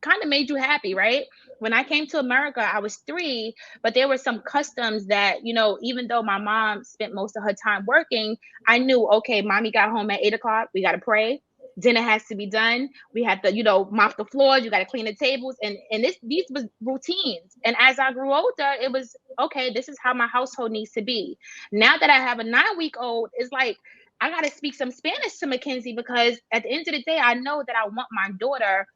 kind of made you happy, right? When I came to America, I was 3, but there were some customs that, even though my mom spent most of her time working, I knew, okay, mommy got home at 8 o'clock, we got to pray. Dinner has to be done. We had to, mop the floors. You got to clean the tables. And these was routines. And as I grew older, it was, okay, this is how my household needs to be. Now that I have a 9-week-old, it's like, I got to speak some Spanish to Mackenzie because at the end of the day, I know that I want my daughter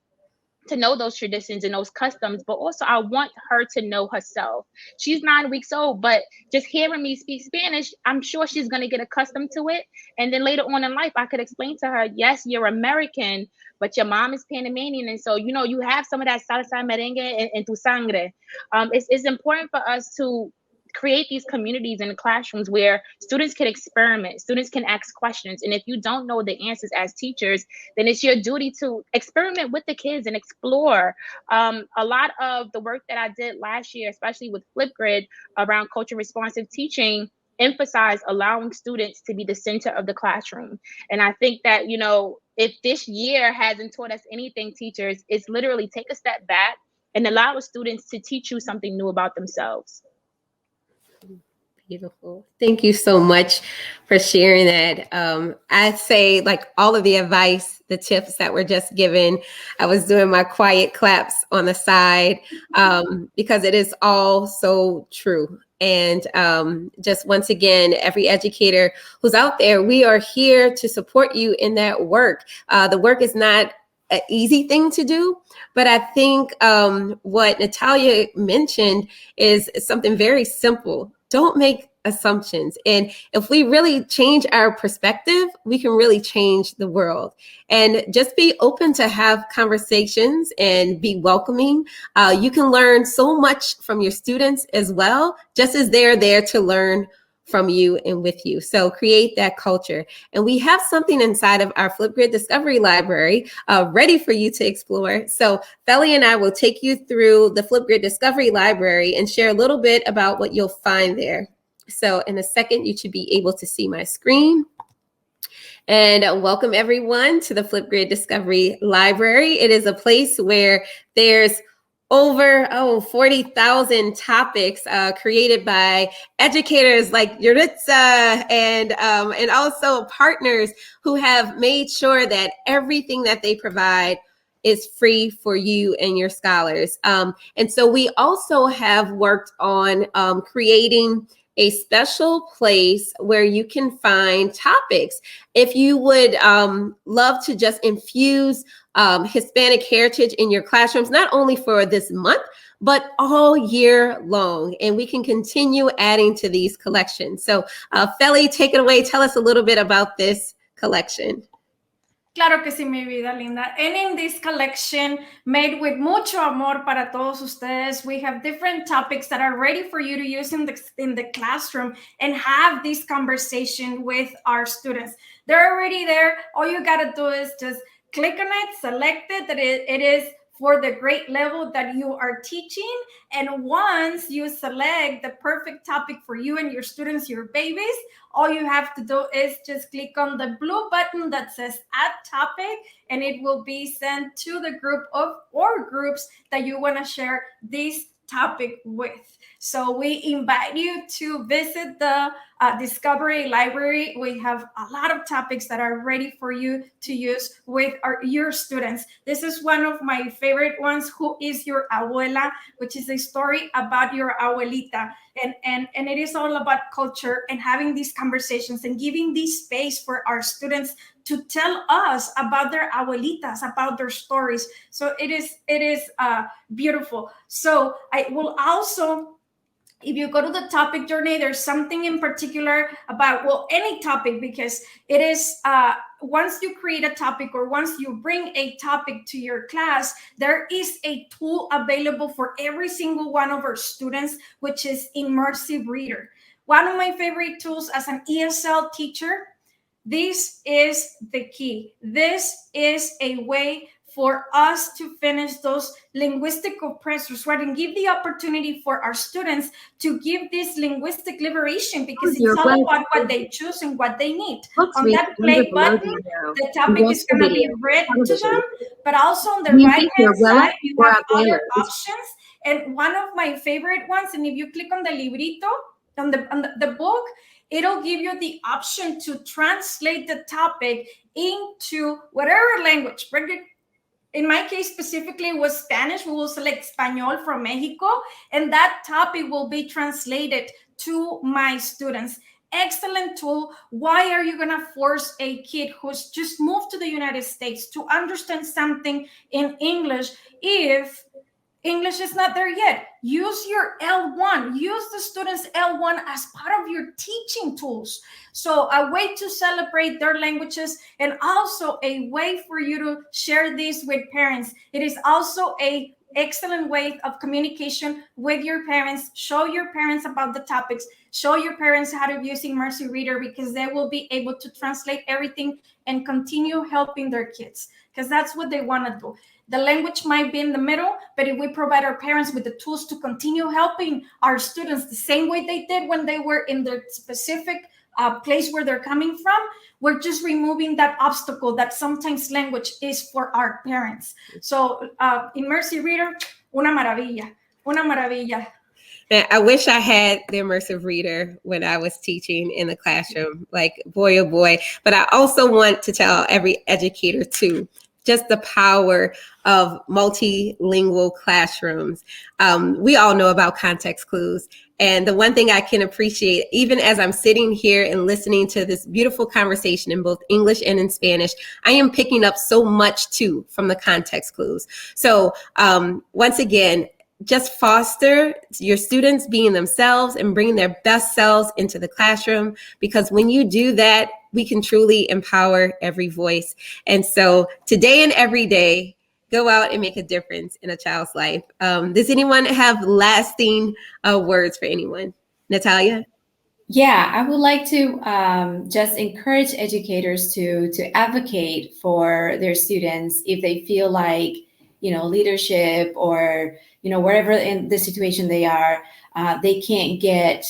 to know those traditions and those customs, but also I want her to know herself. She's 9 weeks old, but just hearing me speak Spanish, I'm sure she's going to get accustomed to it. And then later on in life, I could explain to her, yes, you're American, but your mom is Panamanian. And so, you have some of that salsa merengue in tu sangre. It's important for us to create these communities in the classrooms where students can experiment, students can ask questions. And if you don't know the answers as teachers, then it's your duty to experiment with the kids and explore. A lot of the work that I did last year, especially with Flipgrid around culture responsive teaching, emphasize allowing students to be the center of the classroom. And I think that, if this year hasn't taught us anything, teachers, it's literally take a step back and allow students to teach you something new about themselves. Beautiful. Thank you so much for sharing that. I'd say like all of the advice, the tips that were just given, I was doing my quiet claps on the side because it is all so true. And just once again, every educator who's out there, we are here to support you in that work. The work is not an easy thing to do, but I think what Natalia mentioned is something very simple. Don't make assumptions. And if we really change our perspective, we can really change the world. And just be open to have conversations and be welcoming. You can learn so much from your students as well, just as they're there to learn from you and with you. So create that culture. And we have something inside of our Flipgrid Discovery Library ready for you to explore. So Feli and I will take you through the Flipgrid Discovery Library and share a little bit about what you'll find there. So in a second, you should be able to see my screen. And welcome everyone to the Flipgrid Discovery Library. It is a place where there's over 40,000 topics created by educators like Yaritza and also partners who have made sure that everything that they provide is free for you and your scholars. And so we also have worked on creating a special place where you can find topics. If you would love to just infuse Hispanic heritage in your classrooms, not only for this month, but all year long. And we can continue adding to these collections. So Feli, take it away. Tell us a little bit about this collection. Claro que sí, mi vida linda. And in this collection, made with mucho amor para todos ustedes, we have different topics that are ready for you to use in the classroom and have this conversation with our students. They're already there. All you got to do is just click on it, select it, that it is for the grade level that you are teaching. And once you select the perfect topic for you and your students, your babies, all you have to do is just click on the blue button that says add topic, and it will be sent to the group of or groups that you want to share this topic with. So we invite you to visit the Discovery Library. We have a lot of topics that are ready for you to use with your students. This is one of my favorite ones, Who is Your Abuela?, which is a story about your abuelita. And it is all about culture and having these conversations and giving this space for our students to tell us about their abuelitas, about their stories. So it is beautiful. So I will also if you go to the topic journey, there's something in particular about, well, any topic, because it is, once you create a topic or once you bring a topic to your class, there is a tool available for every single one of our students, which is Immersive Reader. One of my favorite tools as an ESL teacher. This is the key. This is a way for us to finish those linguistic oppressors, right? And give the opportunity for our students to give this linguistic liberation, because it's all about what they choose and what they need. On that play button, the topic is going to be read to them, but also on the right-hand side, you have other options. And one of my favorite ones, and if you click on the librito, on the book, it'll give you the option to translate the topic into whatever language. In my case specifically, it was Spanish. We will select Español from Mexico, and that topic will be translated to my students. Excellent tool. Why are you going to force a kid who's just moved to the United States to understand something in English if English is not there yet? Use your L1. Use the students' L1 as part of your teaching tools. So a way to celebrate their languages, and also a way for you to share this with parents. It is also an excellent way of communication with your parents. Show your parents about the topics. Show your parents how to use Immersive Reader, because they will be able to translate everything and continue helping their kids, because that's what they want to do. The language might be in the middle, but if we provide our parents with the tools to continue helping our students the same way they did when they were in the specific place where they're coming from, we're just removing that obstacle that sometimes language is for our parents. So Immersive Reader, una maravilla, una maravilla. Man, I wish I had the Immersive Reader when I was teaching in the classroom, like boy, oh boy. But I also want to tell every educator too, just the power of multilingual classrooms. We all know about context clues. And the one thing I can appreciate, even as I'm sitting here and listening to this beautiful conversation in both English and in Spanish, I am picking up so much too from the context clues. So once again, just foster your students being themselves and bringing their best selves into the classroom, because when you do that, we can truly empower every voice. And so today and every day, go out and make a difference in a child's life. Does anyone have lasting words for anyone? Natalia? Yeah, I would like to just encourage educators to advocate for their students if they feel like, leadership or, wherever in the situation they are, they can't get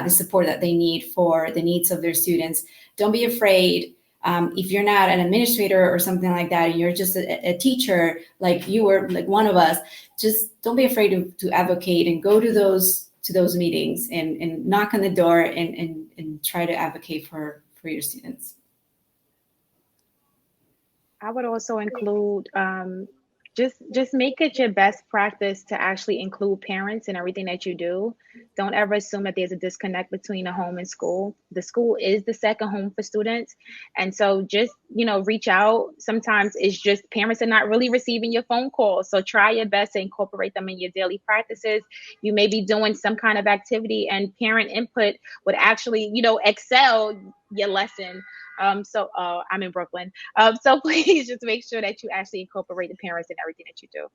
the support that they need for the needs of their students. Don't be afraid. If you're not an administrator or something like that, you're just a teacher, like you were, like one of us, just don't be afraid to advocate and go to those meetings and knock on the door and try to advocate for your students. I would also include just make it your best practice to actually include parents in everything that you do. Don't ever assume that there's a disconnect between the home and school. The school is the second home for students. And so just, reach out. Sometimes it's just parents are not really receiving your phone calls. So try your best to incorporate them in your daily practices. You may be doing some kind of activity, and parent input would actually, excel your lesson. So I'm in Brooklyn. So please just make sure that you actually incorporate the parents in everything that you do.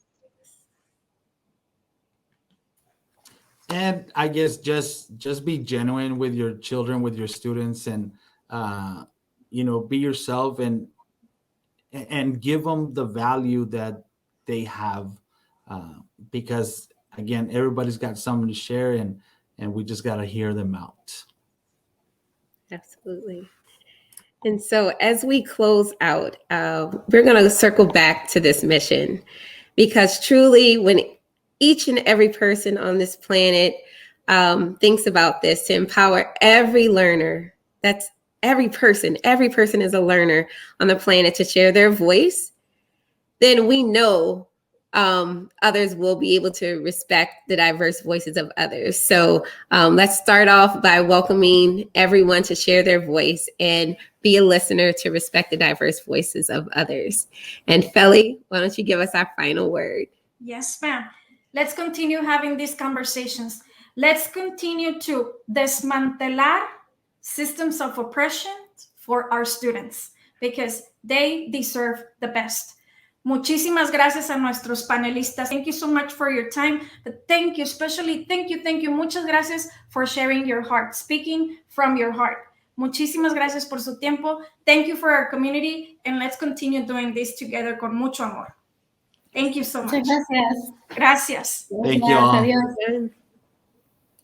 And I guess just be genuine with your children, with your students, and be yourself and give them the value that they have, because again, everybody's got something to share, and we just got to hear them out. Absolutely. And so as we close out, we're going to circle back to this mission, because truly when each and every person on this planet thinks about this, to empower every learner, that's every person is a learner on the planet, to share their voice, then we know others will be able to respect the diverse voices of others. So let's start off by welcoming everyone to share their voice and be a listener to respect the diverse voices of others. And Feli, why don't you give us our final word? Yes, ma'am. Let's continue having these conversations. Let's continue to desmantelar systems of oppression for our students because they deserve the best. Muchísimas gracias a nuestros panelistas. Thank you so much for your time. But thank you, especially thank you. Muchas gracias for sharing your heart, speaking from your heart. Muchísimas gracias por su tiempo. Thank you for our community, and let's continue doing this together con mucho amor. Thank you so much. Muchas gracias. Gracias. Thank you all. Adiós.